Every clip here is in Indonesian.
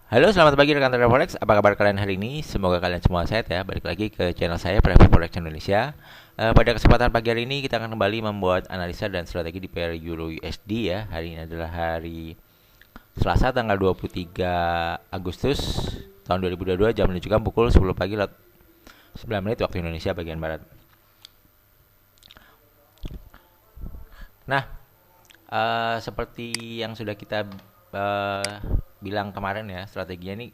Halo, selamat pagi rekan trader Forex. Apa kabar kalian hari ini? Semoga kalian semua sehat ya. Balik lagi ke channel saya Private Forex Indonesia. Pada kesempatan pagi hari ini kita akan kembali membuat analisa dan strategi di pair Euro USD ya. Hari ini adalah hari Selasa tanggal 23 Agustus tahun 2022, jam menunjukkan pukul 10 pagi 9 menit waktu Indonesia bagian barat. Nah, seperti yang sudah kita uh, bilang kemarin ya, strateginya ini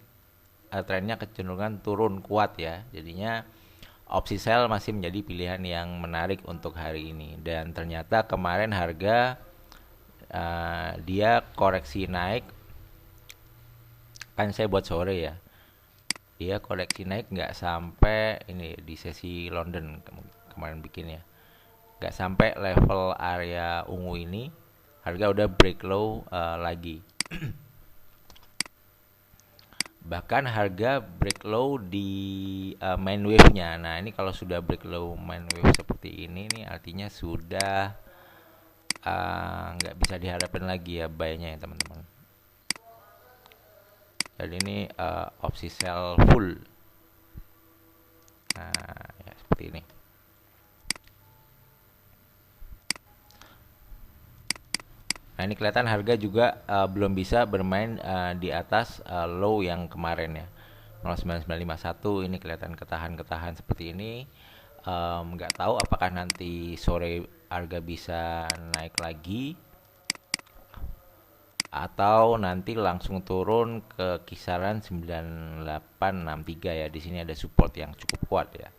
trennya kecenderungan turun kuat ya. Jadinya opsi sell masih menjadi pilihan yang menarik untuk hari ini. Dan ternyata kemarin harga dia koreksi naik, kan saya buat sore ya. Dia koreksi naik nggak sampai ini di sesi London kemarin bikinnya. Nggak sampai level area ungu ini, harga udah break low lagi. Bahkan harga break low di main wave-nya. Nah, ini kalau sudah break low main wave seperti ini nih artinya sudah nggak bisa diharapkan lagi ya buy-nya ya teman-teman. Jadi ini opsi sell full. Nah, ya seperti ini. Nah, ini kelihatan harga juga belum bisa bermain di atas low yang kemarin ya. 0,9951 ini kelihatan ketahan-ketahan seperti ini. Nggak tahu apakah nanti sore harga bisa naik lagi atau nanti langsung turun ke kisaran 9863 ya. Di sini ada support yang cukup kuat ya.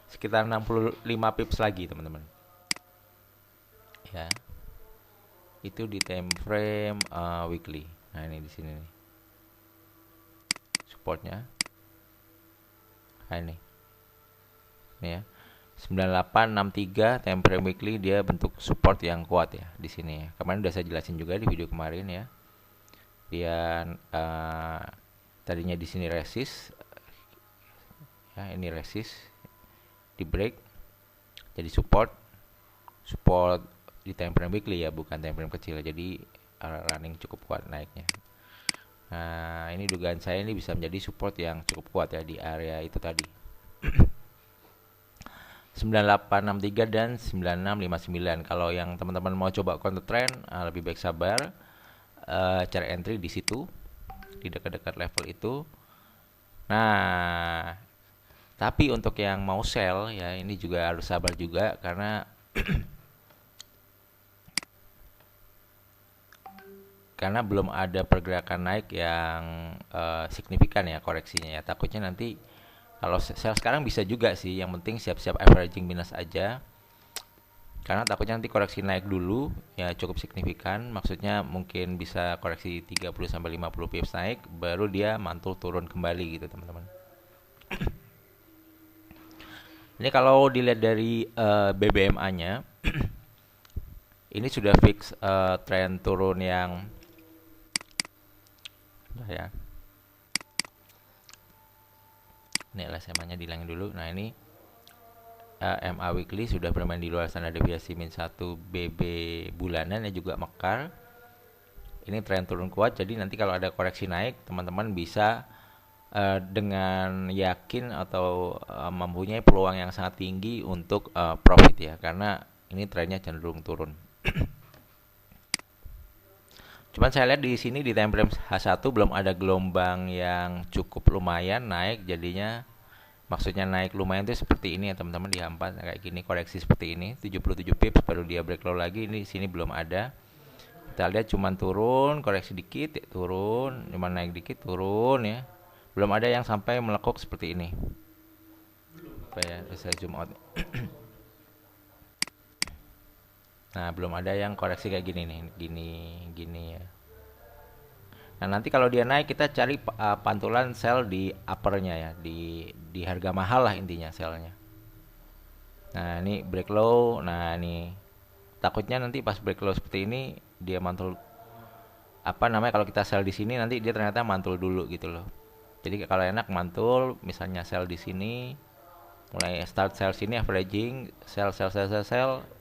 Sekitar 65 pips lagi, teman-teman. Ya. Itu di time frame weekly. Nah, ini di sini nih. Supportnya. Nah, ini. Ini ya. 9863 time frame weekly, dia bentuk support yang kuat ya di sini ya. Kemarin udah saya jelasin juga di video kemarin ya. Dia tadinya di sini resist ya, ini resist di break jadi support di time frame weekly ya, bukan time frame kecil. Jadi running cukup kuat naiknya. Nah, ini dugaan saya ini bisa menjadi support yang cukup kuat ya di area itu tadi. 9863 dan 9659. Kalau yang teman-teman mau coba counter trend, lebih baik sabar, cari entry di situ di dekat-dekat level itu. Nah, tapi untuk yang mau sell ya ini juga harus sabar juga karena karena belum ada pergerakan naik yang signifikan ya koreksinya ya. Takutnya nanti kalau sell sekarang bisa juga sih, yang penting siap-siap averaging minus aja. Karena takutnya nanti koreksi naik dulu ya cukup signifikan, maksudnya mungkin bisa koreksi 30 sampai 50 pips naik baru dia mantul turun kembali gitu, teman-teman. Ini kalau dilihat dari BBMA-nya ini sudah fix tren turun yang ya. Ini LSMA-nya dihilangin dulu. Nah, ini MA weekly sudah bermain di luar standar deviasi min 1 BB bulanan ya, juga mekar. Ini tren turun kuat, jadi nanti kalau ada koreksi naik teman-teman bisa dengan yakin atau mempunyai peluang yang sangat tinggi untuk profit ya, karena ini trennya cenderung turun. Cuman saya lihat di sini di time frame H1 belum ada gelombang yang cukup lumayan naik, jadinya maksudnya naik lumayan itu seperti ini ya teman-teman, di H4 kayak gini, koreksi seperti ini 77 pips baru dia break low lagi. Ini di sini belum ada. Kita lihat cuman turun, koreksi dikit, turun, cuman naik dikit, turun ya. Belum ada yang sampai melekuk seperti ini. Apa ya, saya zoom out. Nah, belum ada yang koreksi kayak gini nih, gini ya. Nah, nanti kalau dia naik kita cari pantulan sell di uppernya ya, di harga mahal lah intinya sellnya. Nah, ini break low. Nah, ini takutnya nanti pas break low seperti ini dia mantul, apa namanya, kalau kita sell di sini nanti dia ternyata mantul dulu gitu loh. Jadi kalau enak mantul, misalnya sell di sini, mulai start sell sini averaging, sell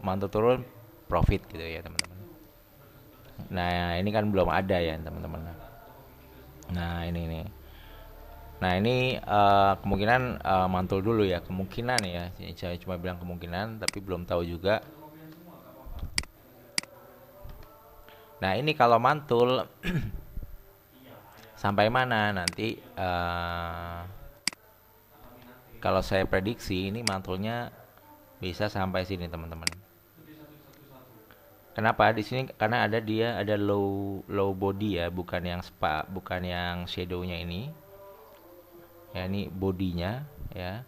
mantul turun profit gitu ya teman-teman. Nah, ini kan belum ada ya teman-teman. Nah, ini nih. Nah ini kemungkinan mantul dulu ya, kemungkinan ya. Saya cuma bilang kemungkinan, tapi belum tahu juga. Nah ini kalau mantul sampai mana nanti? Kalau saya prediksi ini mantulnya bisa sampai sini teman-teman. Kenapa di sini? Karena dia ada low body ya, bukan yang bukan yang shadownya ini. Ya ini bodinya ya.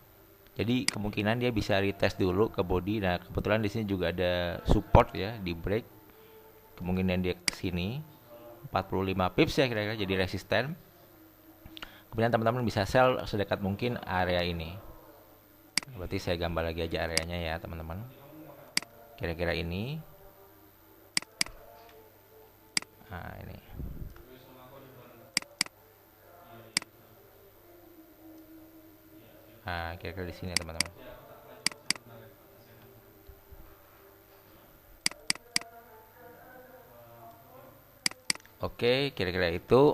Jadi kemungkinan dia bisa retest dulu ke body. Nah kebetulan di sini juga ada support ya di break. Kemungkinan dia ke sini 45 pips ya kira-kira jadi resisten. Kemudian teman-teman bisa sell sedekat mungkin area ini. Berarti saya gambar lagi aja areanya ya teman-teman. Kira-kira ini. Nah ini. Nah kira-kira di sini teman-teman. Oke, kira-kira itu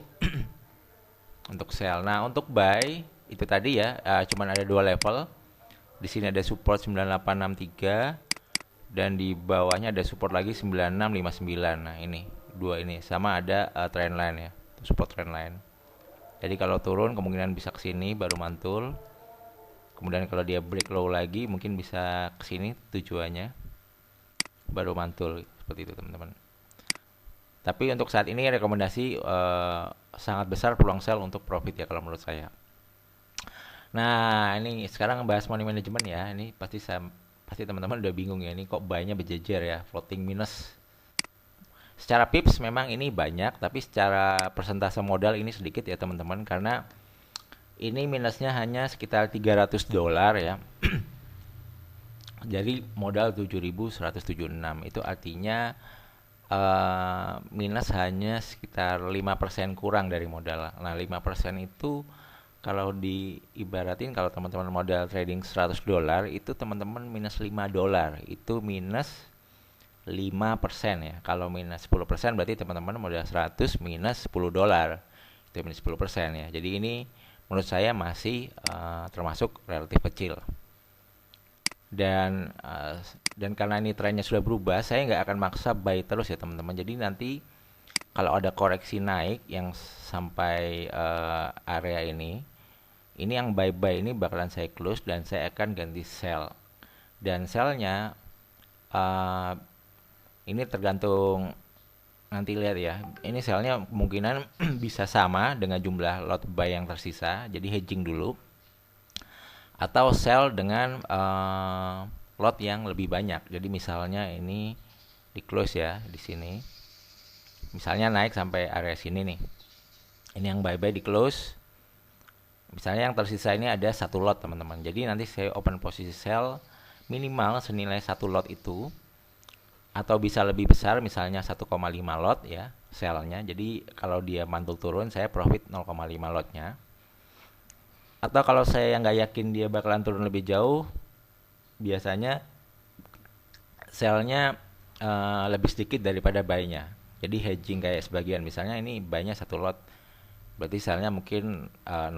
untuk sell. Nah, untuk buy itu tadi ya, cuman ada 2 level. Di sini ada support 9863 dan di bawahnya ada support lagi 9659. Nah, ini dua ini sama ada trend line ya, support trend line. Jadi kalau turun kemungkinan bisa ke sini baru mantul. Kemudian kalau dia break low lagi mungkin bisa ke sini tujuannya baru mantul seperti itu, teman-teman. Tapi untuk saat ini rekomendasi sangat besar peluang sell untuk profit ya kalau menurut saya. Nah, ini sekarang bahas money management ya. Ini pasti teman-teman udah bingung ya, ini kok buy-nya berjejer ya, floating minus. Secara pips memang ini banyak, tapi secara persentase modal ini sedikit ya teman-teman, karena ini minusnya hanya sekitar $300 ya. Jadi modal 7.176 itu artinya minus hanya sekitar 5% kurang dari modal. Nah 5% itu kalau diibaratin, kalau teman-teman modal trading $100 itu teman-teman minus $5 itu minus 5% ya. Kalau minus 10% berarti teman-teman modal 100 minus $10 itu minus 10% ya. Jadi ini menurut saya masih termasuk relatif kecil. Dan karena ini trennya sudah berubah, saya nggak akan maksa buy terus ya teman-teman. Jadi nanti kalau ada koreksi naik yang sampai area ini yang buy ini bakalan saya close dan saya akan ganti sell. Dan sellnya ini tergantung nanti lihat ya. Ini sellnya kemungkinan bisa sama dengan jumlah lot buy yang tersisa. Jadi hedging dulu. Atau sell dengan lot yang lebih banyak. Jadi misalnya ini di close ya di sini. Misalnya naik sampai area sini nih. Ini yang buy di close. Misalnya yang tersisa ini ada 1 lot teman-teman. Jadi nanti saya open posisi sell minimal senilai 1 lot itu, atau bisa lebih besar misalnya 1,5 lot ya sellnya. Jadi kalau dia mantul turun saya profit 0,5 lotnya. Atau kalau saya nggak yakin dia bakalan turun lebih jauh, biasanya sellnya lebih sedikit daripada buy-nya. Jadi hedging kayak sebagian, misalnya ini buy-nya 1 lot, berarti sellnya mungkin 0,5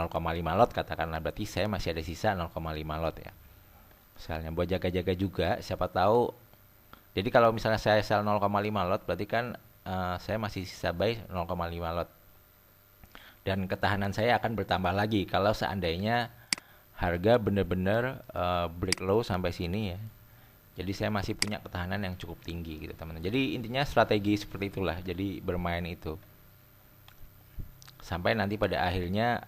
lot katakanlah, berarti saya masih ada sisa 0,5 lot ya sellnya, buat jaga-jaga juga, siapa tahu. Jadi kalau misalnya saya sell 0,5 lot, berarti kan saya masih sisa buy 0,5 lot. Dan ketahanan saya akan bertambah lagi kalau seandainya harga benar-benar break low sampai sini ya. Jadi saya masih punya ketahanan yang cukup tinggi gitu teman-teman. Jadi intinya strategi seperti itulah. Jadi bermain itu sampai nanti pada akhirnya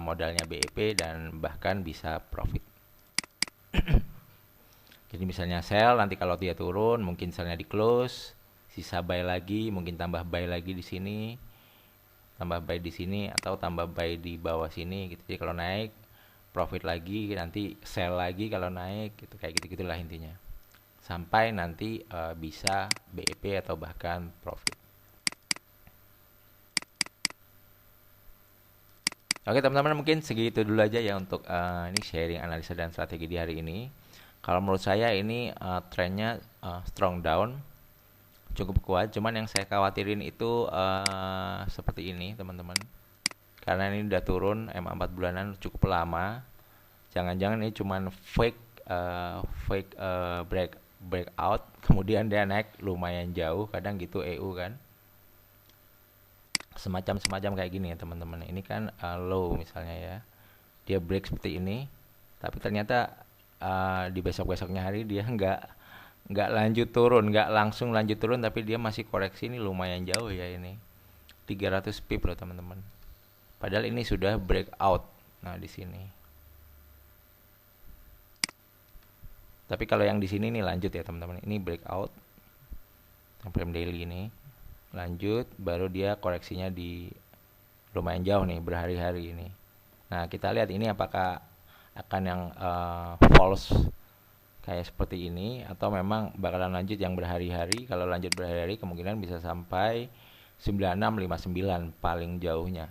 modalnya BEP dan bahkan bisa profit. Jadi misalnya sell, nanti kalau dia turun mungkin sellnya di close, sisa buy lagi, mungkin tambah buy lagi di sini, tambah buy di sini, atau tambah buy di bawah sini gitu. Jadi kalau naik profit lagi, nanti sell lagi kalau naik gitu, kayak gitu-gitulah intinya. Sampai nanti bisa BEP atau bahkan profit. Oke teman-teman, mungkin segitu dulu aja ya untuk ini sharing analisa dan strategi di hari ini. Kalau menurut saya ini trennya strong down, cukup kuat. Cuman yang saya khawatirin itu seperti ini teman-teman. karena ini udah turun MA 4 bulanan cukup lama. Jangan-jangan ini cuman fake breakout, kemudian dia naik lumayan jauh, kadang gitu EU kan. Semacam kayak gini ya teman-teman. Ini kan low misalnya ya. Dia break seperti ini, tapi ternyata di besok-besoknya hari dia nggak lanjut turun, nggak langsung lanjut turun, tapi dia masih koreksi. Ini lumayan jauh ya ini. 300 pip loh teman-teman. Padahal ini sudah breakout. Nah, di sini. Tapi kalau yang di sini nih lanjut ya teman-teman. Ini breakout. Yang frame daily ini lanjut, baru dia koreksinya di lumayan jauh nih, berhari-hari ini. Nah, kita lihat ini apakah akan yang false kayak seperti ini, atau memang bakalan lanjut yang berhari-hari. Kalau lanjut berhari-hari kemungkinan bisa sampai 9659 paling jauhnya,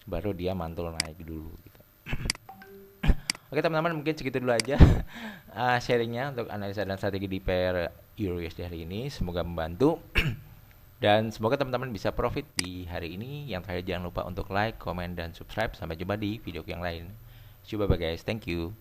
baru dia mantul naik dulu gitu. Oke teman-teman, mungkin segitu dulu aja sharingnya untuk analisa dan strategi di pair Euro USD hari ini. Semoga membantu dan semoga teman-teman bisa profit di hari ini. Yang terakhir, jangan lupa untuk like, comment, dan subscribe. Sampai jumpa di video yang lain. Coba guys, thank you.